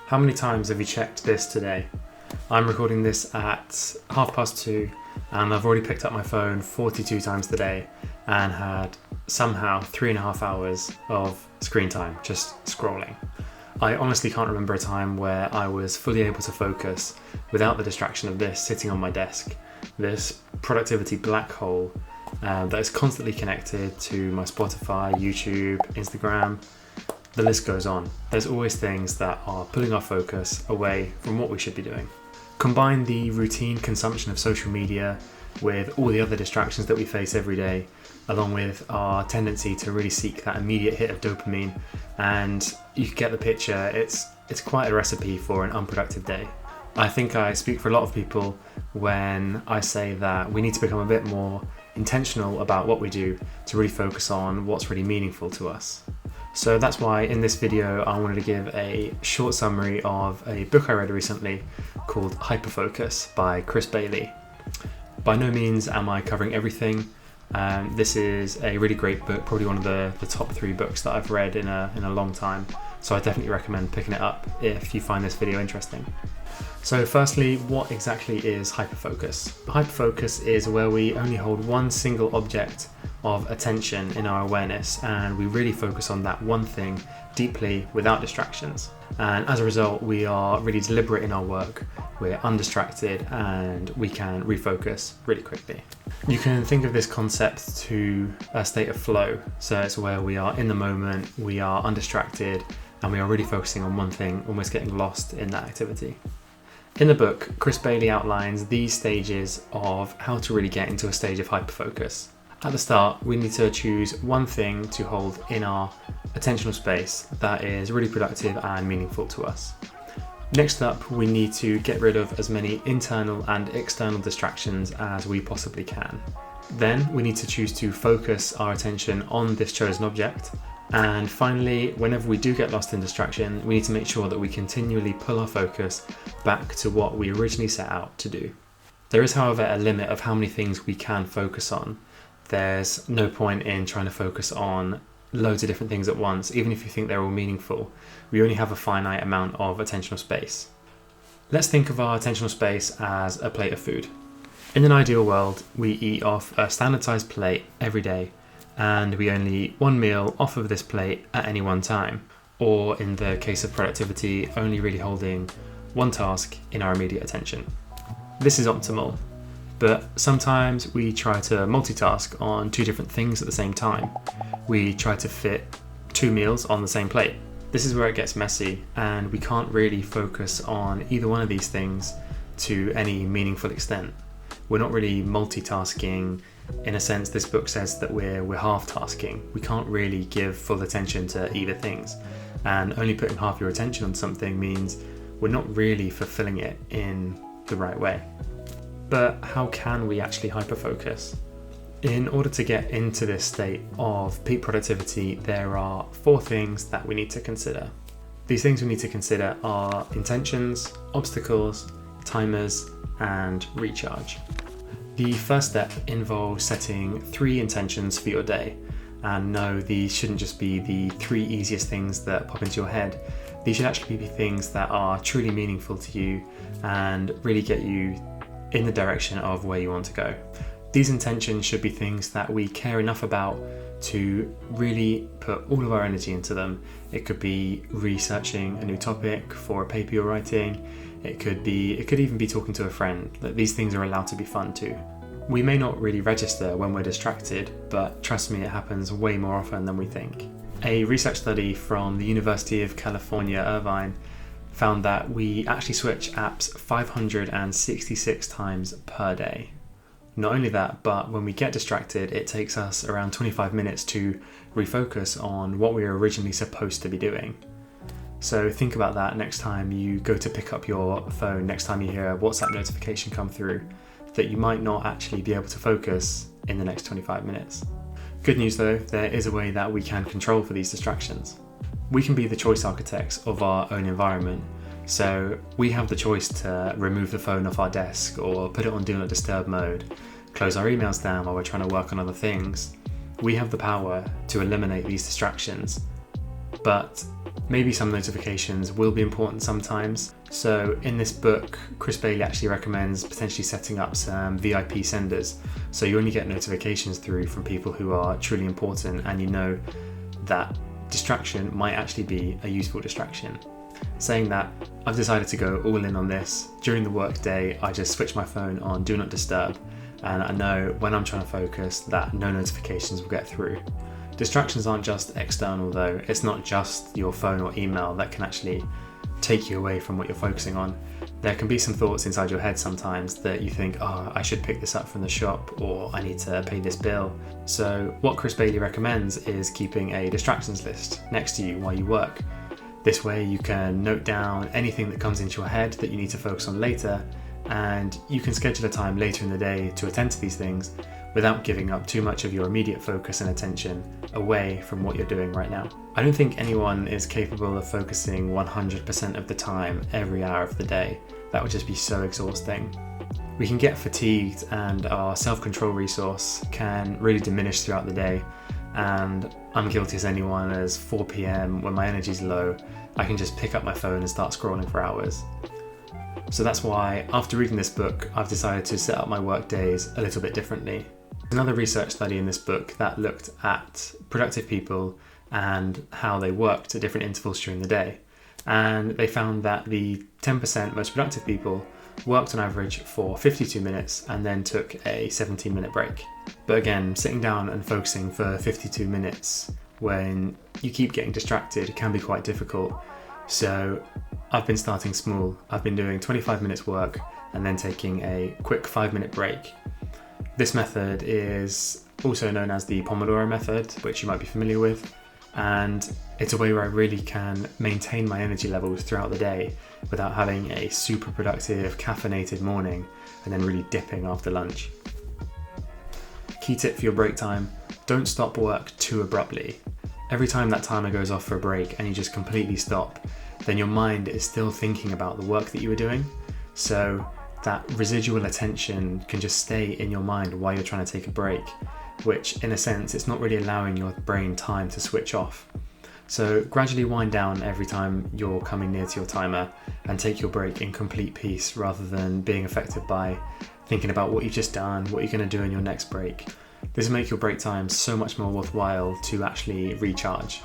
How many times have you checked this today? I'm recording this at 2:30 and I've already picked up my phone 42 times today and had somehow 3.5 hours of screen time just scrolling. I honestly can't remember a time where I was fully able to focus without the distraction of this sitting on my desk, this productivity black hole that is constantly connected to my Spotify, YouTube, Instagram. The list goes on. There's always things that are pulling our focus away from what we should be doing. Combine the routine consumption of social media with all the other distractions that we face every day, along with our tendency to really seek that immediate hit of dopamine, and you get the picture. It's quite a recipe for an unproductive day. I think I speak for a lot of people when I say that we need to become a bit more intentional about what we do to really focus on what's really meaningful to us. So that's why in this video I wanted to give a short summary of a book I read recently called Hyperfocus by Chris Bailey. By no means am I covering everything. This is a really great book, probably one of the top 3 books that I've read in a long time. So I definitely recommend picking it up if you find this video interesting. So firstly, what exactly is hyperfocus? Hyperfocus is where we only hold one single object of attention in our awareness, and we really focus on that one thing deeply without distractions. And as a result, we are really deliberate in our work, we're undistracted, and we can refocus really quickly. You can think of this concept to a state of flow. So it's where we are in the moment, we are undistracted, and we are really focusing on one thing, almost getting lost in that activity. In the book, Chris Bailey outlines these stages of how to really get into a stage of hyperfocus. At the start, we need to choose one thing to hold in our attentional space that is really productive and meaningful to us. Next up, we need to get rid of as many internal and external distractions as we possibly can. Then we need to choose to focus our attention on this chosen object. And finally, whenever we do get lost in distraction, we need to make sure that we continually pull our focus back to what we originally set out to do. There is, however, a limit of how many things we can focus on. There's no point in trying to focus on loads of different things at once, even if you think they're all meaningful. We only have a finite amount of attentional space. Let's think of our attentional space as a plate of food. In an ideal world, we eat off a standard sized plate every day, and we only eat one meal off of this plate at any one time, or in the case of productivity, only really holding one task in our immediate attention. This is optimal, but sometimes we try to multitask on 2 different things at the same time. We try to fit 2 meals on the same plate. This is where it gets messy, and we can't really focus on either one of these things to any meaningful extent. We're not really multitasking. In a sense, this book says that we're half-tasking. We can't really give full attention to either things, and only putting half your attention on something means we're not really fulfilling it in the right way. But how can we actually hyperfocus? In order to get into this state of peak productivity, there are 4 things that we need to consider. These things we need to consider are intentions, obstacles, timers, and recharge. The first step involves setting 3 intentions for your day. And no, these shouldn't just be the 3 easiest things that pop into your head. These should actually be things that are truly meaningful to you and really get you in the direction of where you want to go. These intentions should be things that we care enough about to really put all of our energy into them. It could be researching a new topic for a paper you're writing. It could even be talking to a friend. These things are allowed to be fun too. We may not really register when we're distracted, but trust me, it happens way more often than we think. A research study from the University of California, Irvine, found that we actually switch apps 566 times per day. Not only that, but when we get distracted, it takes us around 25 minutes to refocus on what we were originally supposed to be doing. So think about that next time you go to pick up your phone, next time you hear a WhatsApp notification come through, that you might not actually be able to focus in the next 25 minutes. Good news though, there is a way that we can control for these distractions. We can be the choice architects of our own environment. So we have the choice to remove the phone off our desk or put it on Do Not Disturb mode, close our emails down while we're trying to work on other things. We have the power to eliminate these distractions, but Maybe some notifications will be important sometimes. So in this book, Chris Bailey actually recommends potentially setting up some VIP senders. So you only get notifications through from people who are truly important, and you know that distraction might actually be a useful distraction. Saying that, I've decided to go all in on this. During the work day, I just switch my phone on Do Not Disturb, and I know when I'm trying to focus that no notifications will get through. Distractions aren't just external though. It's not just your phone or email that can actually take you away from what you're focusing on. There can be some thoughts inside your head sometimes that you think, oh, I should pick this up from the shop, or I need to pay this bill. So what Chris Bailey recommends is keeping a distractions list next to you while you work. This way you can note down anything that comes into your head that you need to focus on later, and you can schedule a time later in the day to attend to these things without giving up too much of your immediate focus and attention away from what you're doing right now. I don't think anyone is capable of focusing 100% of the time every hour of the day. That would just be so exhausting. We can get fatigued, and our self-control resource can really diminish throughout the day. And I'm guilty as anyone, as 4 p.m. when my energy's low, I can just pick up my phone and start scrolling for hours. So that's why, after reading this book, I've decided to set up my work days a little bit differently. There's another research study in this book that looked at productive people and how they worked at different intervals during the day. And they found that the 10% most productive people worked on average for 52 minutes and then took a 17-minute break. But again, sitting down and focusing for 52 minutes when you keep getting distracted can be quite difficult. So I've been starting small. I've been doing 25 minutes work and then taking a quick 5-minute break. This method is also known as the Pomodoro method, which you might be familiar with, and it's a way where I really can maintain my energy levels throughout the day without having a super productive caffeinated morning and then really dipping after lunch. Key tip for your break time: don't stop work too abruptly. Every time that timer goes off for a break and you just completely stop, then your mind is still thinking about the work that you were doing. So that residual attention can just stay in your mind while you're trying to take a break, which in a sense, it's not really allowing your brain time to switch off. So gradually wind down every time you're coming near to your timer and take your break in complete peace rather than being affected by thinking about what you've just done, what you're going to do in your next break. This will make your break time so much more worthwhile to actually recharge.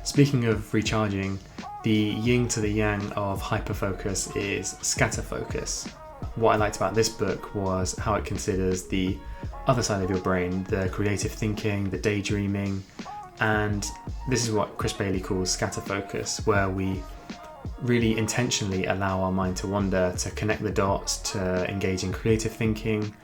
Speaking of recharging, the yin to the yang of hyperfocus is scatterfocus. What I liked about this book was how it considers the other side of your brain, the creative thinking, the daydreaming, and this is what Chris Bailey calls scatterfocus, where we really intentionally allow our mind to wander, to connect the dots, to engage in creative thinking.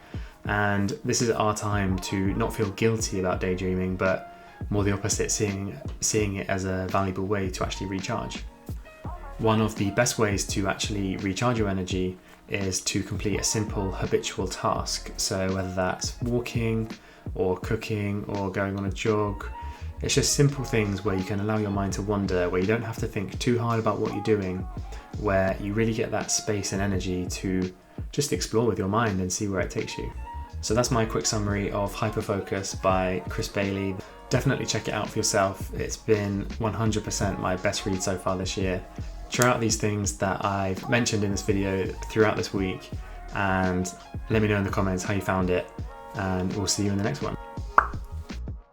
And this is our time to not feel guilty about daydreaming, but more the opposite, seeing it as a valuable way to actually recharge. One of the best ways to actually recharge your energy is to complete a simple habitual task. So whether that's walking or cooking or going on a jog, it's just simple things where you can allow your mind to wander, where you don't have to think too hard about what you're doing, where you really get that space and energy to just explore with your mind and see where it takes you. So that's my quick summary of Hyperfocus by Chris Bailey. Definitely check it out for yourself. It's been 100% my best read so far this year. Try out these things that I've mentioned in this video throughout this week and let me know in the comments how you found it, and we'll see you in the next one.